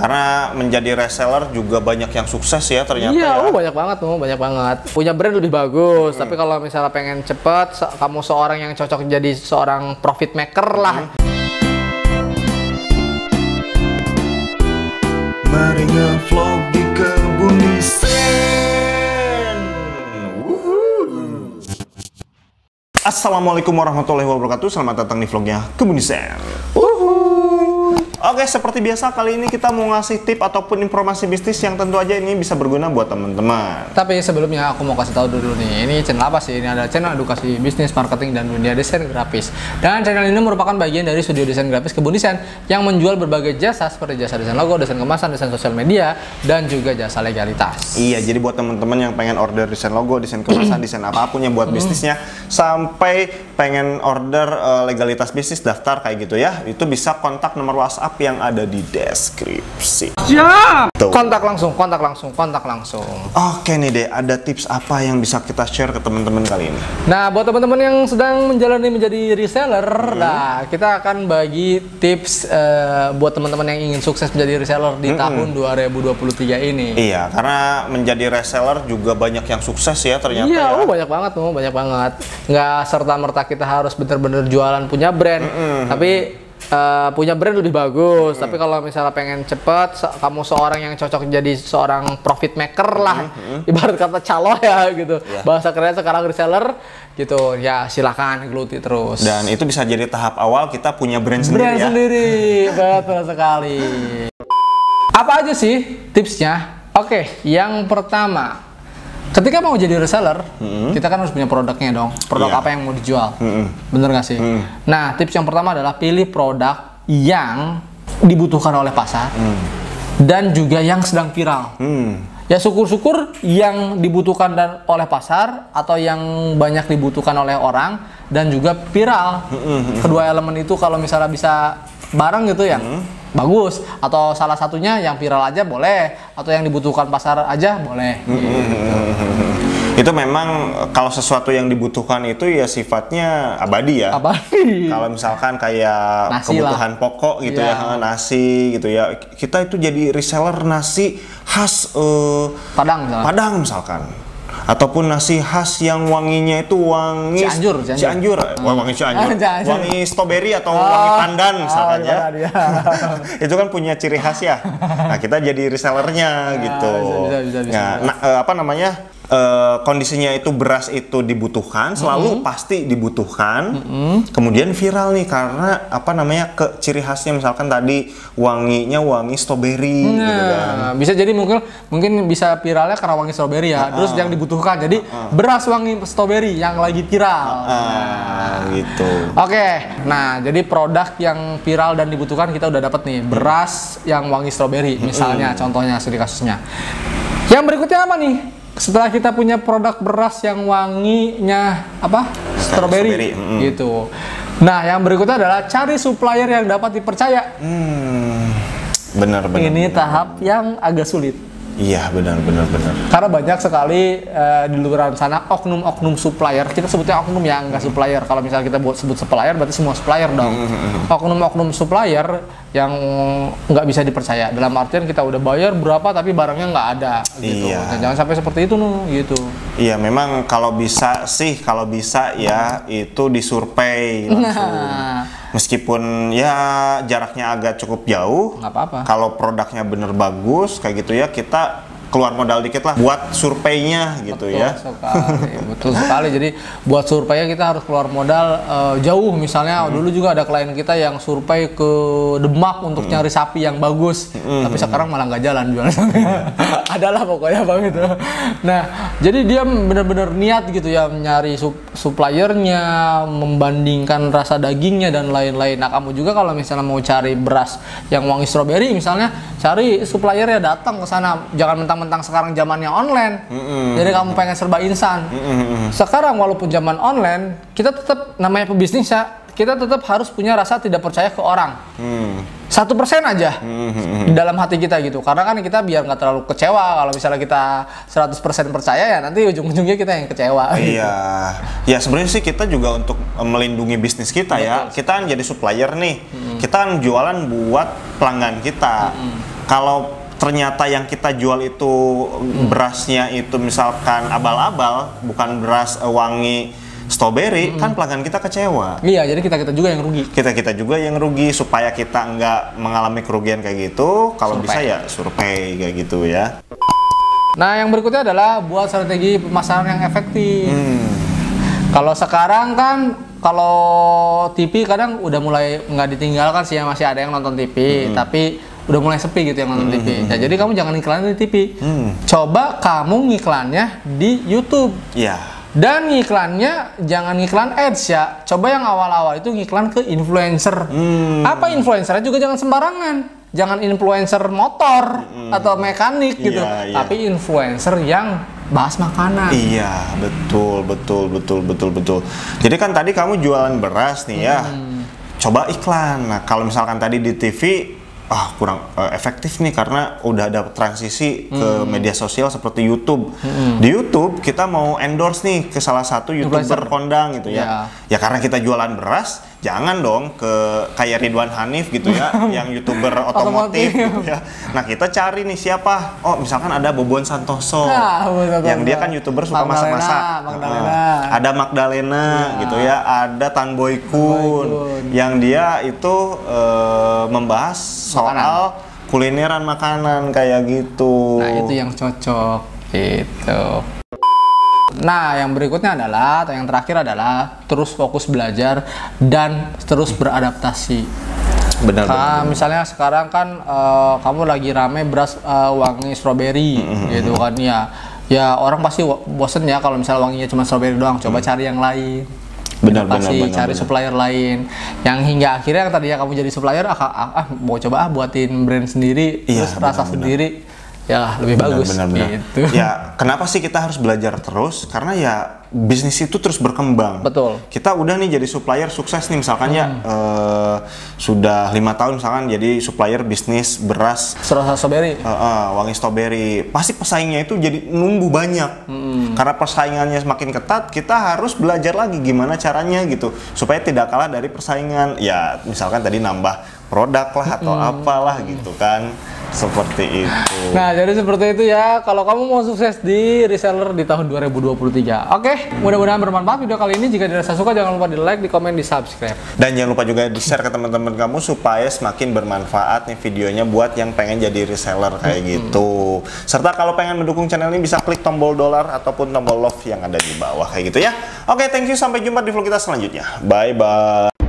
Karena menjadi reseller juga banyak yang sukses ya ternyata. Iya, ya. banyak banget tuh, banyak banget. Punya brand lebih bagus, tapi kalau misalnya pengen cepet, kamu seorang yang cocok jadi seorang profit maker lah. Mari ngevlog di Kebunisan. Assalamualaikum warahmatullahi wabarakatuh. Selamat datang di vlognya Kebunisan. Oke, seperti biasa kali ini kita mau ngasih tip ataupun informasi bisnis yang tentu aja ini bisa berguna buat teman-teman. Tapi sebelumnya aku mau kasih tahu dulu nih, ini channel apa sih? Ini ada channel edukasi bisnis, marketing, dan dunia desain grafis. Dan channel ini merupakan bagian dari studio desain grafis Kebunisan yang menjual berbagai jasa seperti jasa desain logo, desain kemasan, desain sosial media, dan juga jasa legalitas. Iya, jadi buat teman-teman yang pengen order desain logo, desain kemasan, desain apapun yang buat bisnisnya, sampai pengen order legalitas bisnis, daftar kayak gitu ya, itu bisa kontak nomor WhatsApp yang ada di deskripsi. Siap! Tuh. Kontak langsung, kontak langsung, kontak langsung. Oke nih deh, ada tips apa yang bisa kita share ke teman-teman kali ini? Nah, buat teman-teman yang sedang menjalani menjadi reseller, nah kita akan bagi tips buat teman-teman yang ingin sukses menjadi reseller di tahun 2023 ini. Iya, karena menjadi reseller juga banyak yang sukses ya ternyata. Iya, ya. banyak banget tuh, banyak banget. Nggak serta-merta kita harus bener-bener jualan punya brand, tapi punya brand lebih bagus. Tapi kalau misalnya pengen cepet, kamu seorang yang cocok jadi seorang profit maker lah, ibarat kata calo ya gitu. Bahasa kerennya sekarang reseller gitu. Ya silakan geluti terus. Dan itu bisa jadi tahap awal kita punya brand sendiri Brand ya. sendiri, betul sekali. Apa aja sih tipsnya? Oke, yang pertama, ketika mau jadi reseller, kita kan harus punya produknya dong. Produk apa yang mau dijual? Bener nggak sih? Nah, tips yang pertama adalah pilih produk yang dibutuhkan oleh pasar dan juga yang sedang viral. Ya syukur-syukur yang dibutuhkan oleh pasar atau yang banyak dibutuhkan oleh orang dan juga viral. Kedua elemen itu kalau misalnya bisa bareng gitu ya, bagus. Atau salah satunya yang viral aja boleh, atau yang dibutuhkan pasar aja boleh. Itu memang kalau sesuatu yang dibutuhkan itu ya sifatnya abadi ya. Abadi. Kalau misalkan kayak Nasi kebutuhan pokok gitu ya, nasi gitu ya. Kita itu jadi reseller nasi khas Padang misalnya. Padang misalkan. Ataupun nasi khas yang wanginya itu wangi Cianjur. Wangi Cianjur. Wangi stroberi atau wangi pandan misalkan ya. Itu kan punya ciri khas ya. Nah, kita jadi resellernya gitu. Bisa. Nah, apa namanya? Kondisinya itu beras itu dibutuhkan, selalu pasti dibutuhkan. Kemudian viral nih karena apa namanya ciri khasnya misalkan tadi wanginya wangi stroberi gitu kan. Bisa jadi mungkin bisa viralnya karena wangi stroberi ya. Terus yang dibutuhkan jadi beras wangi stroberi yang lagi viral. Gitu. Oke, nah jadi produk yang viral dan dibutuhkan kita udah dapat nih, beras yang wangi stroberi misalnya, contohnya studi kasusnya. Yang berikutnya apa nih? Setelah kita punya produk beras yang wanginya apa? Stroberi gitu. Nah, yang berikutnya adalah cari supplier yang dapat dipercaya. Benar. Ini tahap yang agak sulit. Iya, benar. Karena banyak sekali di luar sana oknum-oknum supplier. Kita sebutnya oknum ya, enggak supplier. Kalau misalnya kita sebut supplier, berarti semua supplier dong. Oknum-oknum supplier yang nggak bisa dipercaya. Dalam artian kita udah bayar berapa, tapi barangnya nggak ada. Gitu. Iya. Dan jangan sampai seperti itu gitu. Iya, memang kalau bisa ya itu disurvei langsung. Meskipun ya jaraknya agak cukup jauh, nggak apa-apa. Kalau produknya bener bagus kayak gitu ya, kita keluar modal dikit lah buat surveinya gitu. Betul sekali. Jadi buat surveinya kita harus keluar modal jauh. Misalnya dulu juga ada klien kita yang survei ke Demak untuk nyari sapi yang bagus, tapi sekarang malah nggak jalan jualan. Adalah pokoknya bang itu. Nah, jadi dia benar-benar niat gitu ya nyari suppliernya, membandingkan rasa dagingnya dan lain-lain. Nah, kamu juga kalau misalnya mau cari beras yang wangi stroberi misalnya, cari suppliernya, datang ke sana. Jangan mentang-mentang sekarang zamannya online, jadi kamu pengen serba instan. Sekarang walaupun zaman online, kita tetap namanya pebisnis ya, kita tetap harus punya rasa tidak percaya ke orang. 1% aja di dalam hati kita gitu, karena kan kita biar nggak terlalu kecewa. Kalau misalnya kita 100% percaya ya nanti ujung-ujungnya kita yang kecewa. Iya, ya sebenarnya sih kita juga untuk melindungi bisnis kita. Betul. Ya kita kan jadi supplier nih, kita kan jualan buat pelanggan kita. Kalau ternyata yang kita jual itu berasnya itu misalkan abal-abal, bukan beras wangi strawberry, kan pelanggan kita kecewa. Iya, jadi kita juga yang rugi. Kita juga yang rugi. Supaya kita nggak mengalami kerugian kayak gitu, kalau bisa ya survei kayak gitu ya. Nah, yang berikutnya adalah buat strategi pemasaran yang efektif. Kalau sekarang kan, kalau TV kadang udah mulai nggak ditinggalkan sih ya, masih ada yang nonton TV, tapi udah mulai sepi gitu yang nonton TV. Nah, jadi kamu jangan iklan di TV. Coba kamu ngiklannya di YouTube. Iya. Dan ngiklannya jangan ngiklan ads ya. Coba yang awal-awal itu ngiklan ke influencer. Apa influencernya juga jangan sembarangan. Jangan influencer motor atau mekanik gitu. Tapi influencer yang bahas makanan. Iya, betul. Jadi kan tadi kamu jualan beras nih ya. Coba iklan. Nah, kalau misalkan tadi di TV kurang efektif nih karena udah ada transisi ke media sosial seperti YouTube. Di YouTube kita mau endorse nih ke salah satu YouTuber kondang gitu ya. Ya karena kita jualan beras, jangan dong ke kayak Ridwan Hanif gitu ya, yang YouTuber otomotif gitu ya. Nah, kita cari nih siapa? Oh, misalkan ada Bobon Santoso. Yang dia kan YouTuber suka masak-masak. Ada Magdalena gitu ya, ada Tan Boy Kun yang dia itu membahas soal kulineran makanan kayak gitu. Nah, itu yang cocok gitu. Nah, yang berikutnya adalah, atau yang terakhir adalah terus fokus belajar dan terus beradaptasi. Benar. Misalnya sekarang kan kamu lagi rame beras wangi strawberry gitu kan ya. Ya orang pasti bosen ya kalau misalnya wanginya cuma strawberry doang. Coba cari yang lain. Benar, cari supplier lain yang hingga akhirnya yang tadinya kamu jadi supplier mau coba buatin brand sendiri, terus rasa sendiri ya lebih bagus. Gitu. Ya kenapa sih kita harus belajar terus? Karena ya bisnis itu terus berkembang. Betul. Kita udah nih jadi supplier sukses nih misalkan sudah 5 tahun misalkan jadi supplier bisnis beras rasa strawberry, wangi strawberry. Pasti pesaingnya itu jadi numbuh banyak. Karena persaingannya semakin ketat, kita harus belajar lagi gimana caranya gitu supaya tidak kalah dari persaingan. Ya misalkan tadi nambah produk lah atau apalah gitu kan. Seperti itu. Nah, jadi seperti itu ya kalau kamu mau sukses di reseller di tahun 2023. Oke, mudah-mudahan bermanfaat video kali ini. Jika dirasa suka, jangan lupa di like, di komen, di subscribe. Dan jangan lupa juga di share ke teman-teman kamu supaya semakin bermanfaat nih videonya buat yang pengen jadi reseller kayak gitu. Serta kalau pengen mendukung channel ini bisa klik tombol dolar ataupun tombol love yang ada di bawah kayak gitu ya. Oke, thank you, sampai jumpa di vlog kita selanjutnya. Bye bye.